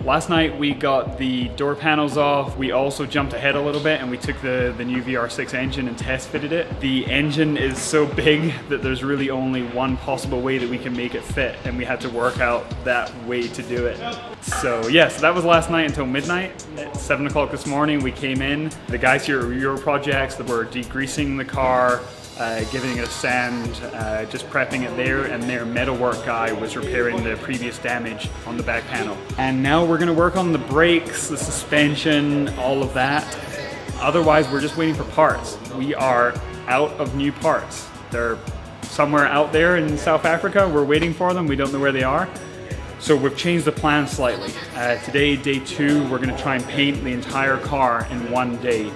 Last night we got the door panels off. We also jumped ahead a little bit and we took the new VR6 engine and test fitted it. The engine is so big that there's really only one possible way that we can make it fit, and we had to work out that way to do it. So yeah, so that was last night until midnight. At 7 o'clock this morning we came in. The guys here at Euro Projects that were degreasing the car, giving it a sand, just prepping it there, and their metalwork guy was repairing the previous damage on the back panel. And now we're gonna work on the brakes, the suspension, all of that. Otherwise, we're just waiting for parts. We are out of new parts. They're somewhere out there in South Africa. We're waiting for them. We don't know where they are. So we've changed the plan slightly. Today, day 2, we're gonna try and paint the entire car in one day,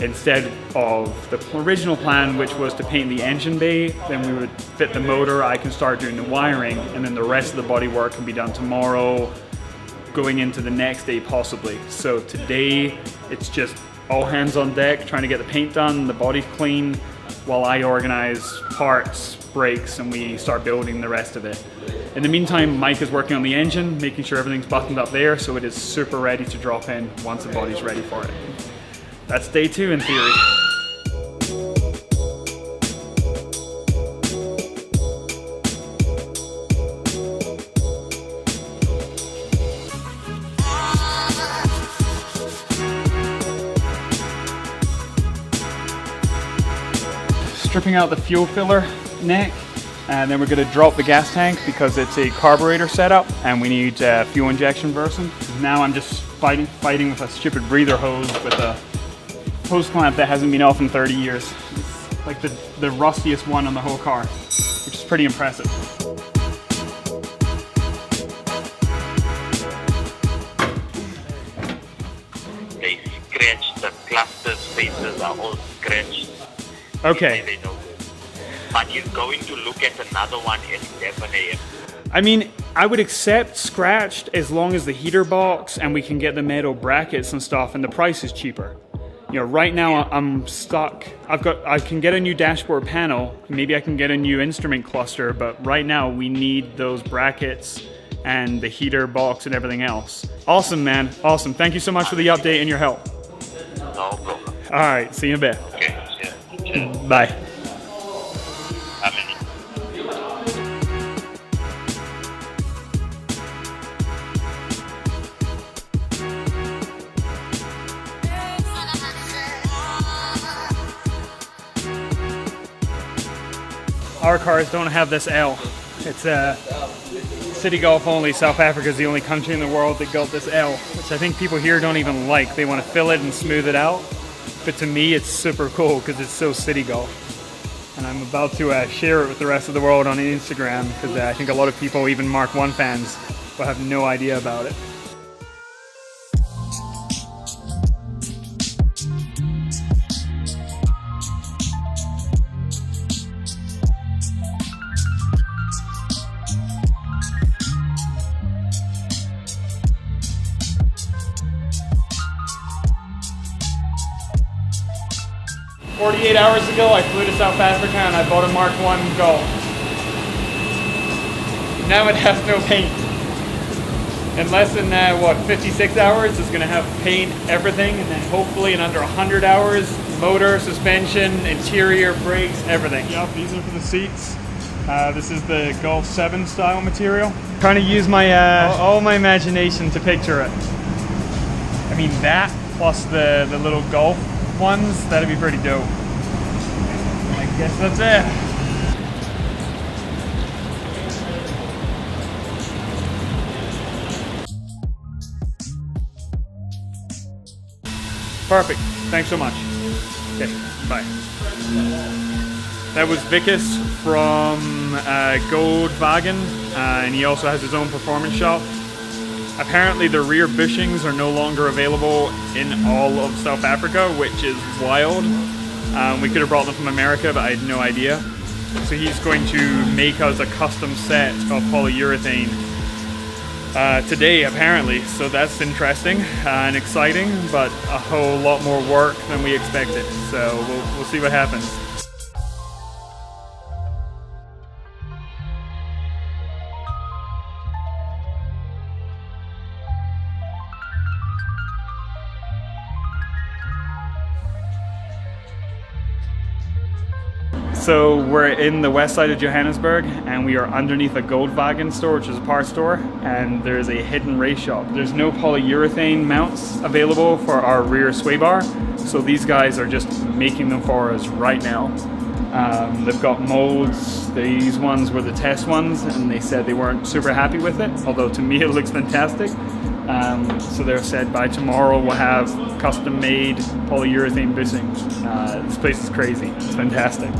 instead of the original plan, which was to paint the engine bay. Then we would fit the motor, I can start doing the wiring, and then the rest of the body work can be done tomorrow, going into the next day possibly. So today, it's just all hands on deck, trying to get the paint done, the body clean, while I organize parts, brakes, and we start building the rest of it. In the meantime, Mike is working on the engine, making sure everything's buttoned up there, so it is super ready to drop in once the body's ready for it. That's day 2 in theory. Stripping out the fuel filler neck, and then we're going to drop the gas tank because it's a carburetor setup and we need fuel injection version. Now I'm just fighting with a stupid breather hose with a hose clamp that hasn't been off in 30 years. It's like the rustiest one on the whole car, which is pretty impressive. They scratched, the cluster spaces are all scratched. Okay. They know. But he's going to look at another one at 11 a.m. I mean, I would accept scratched as long as the heater box and we can get the metal brackets and stuff and the price is cheaper. You know, right now I'm stuck. I can get a new dashboard panel, maybe I can get a new instrument cluster, but right now we need those brackets and the heater box and everything else. Awesome, man. Awesome. Thank you so much for the update and your help. No problem. All right, see you in a bit. Okay, cheers. Bye. Our cars don't have this L. It's Citi Golf only. South Africa is the only country in the world that got this L, which I think people here don't even like. They want to fill it and smooth it out. But to me, it's super cool because it's so Citi Golf. And I'm about to share it with the rest of the world on Instagram because I think a lot of people, even Mk1 fans, will have no idea about it. "48 hours ago, I flew to South Africa and I bought a Mk1 Golf. Now it has no paint. In less than, 56 hours, it's gonna have paint, everything, and then hopefully in under 100 hours, motor, suspension, interior, brakes, everything." Yep, these are for the seats. This is the Golf 7 style material. Trying to use my all my imagination to picture it. I mean, that plus the little Golf ones, that'd be pretty dope. I guess that's it. Perfect. Thanks so much. Okay, bye. That was Vickers from GOLDWAGEN, and he also has his own performance shop. Apparently the rear bushings are no longer available in all of South Africa, which is wild. We could have brought them from America, but I had no idea. So he's going to make us a custom set of polyurethane today, apparently. So that's interesting and exciting, but a whole lot more work than we expected. So we'll see what happens. So we're in the west side of Johannesburg and we are underneath a GOLDWAGEN store, which is a parts store, and there's a hidden race shop. There's no polyurethane mounts available for our rear sway bar, so these guys are just making them for us right now. They've got molds. These ones were the test ones and they said they weren't super happy with it, although to me it looks fantastic. So they've said by tomorrow we'll have custom made polyurethane bushings. This place is crazy, it's fantastic.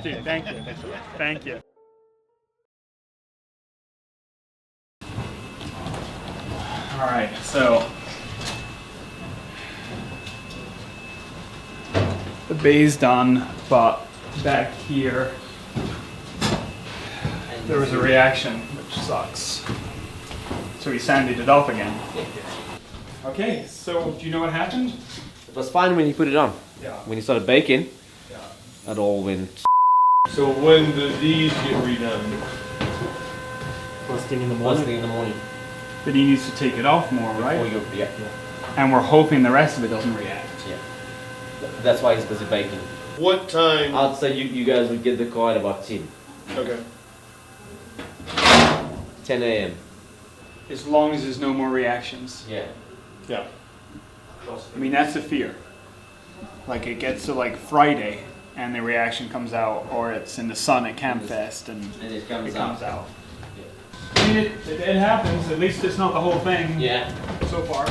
Dude, thank you. Thank you. All right, so the bay's done, but back here there was a reaction, which sucks. So we sanded it off again. Okay, so do you know what happened? It was fine when you put it on. Yeah. When you started baking, Yeah. it all went. So when do these get redone? First thing in the morning. First thing in the morning. But he needs to take it off more, right? Before you go, yeah. And we're hoping the rest of it doesn't react. Yeah. That's why he's busy baking. What time? I'd say you guys would get the car at about 10. Okay. 10 a.m. As long as there's no more reactions. Yeah. Yeah. I mean, that's the fear. Like it gets to like Friday and the reaction comes out, or it's in the sun at Campfest and it comes out. Yeah. I mean, it happens. At least it's not the whole thing Yeah. so far.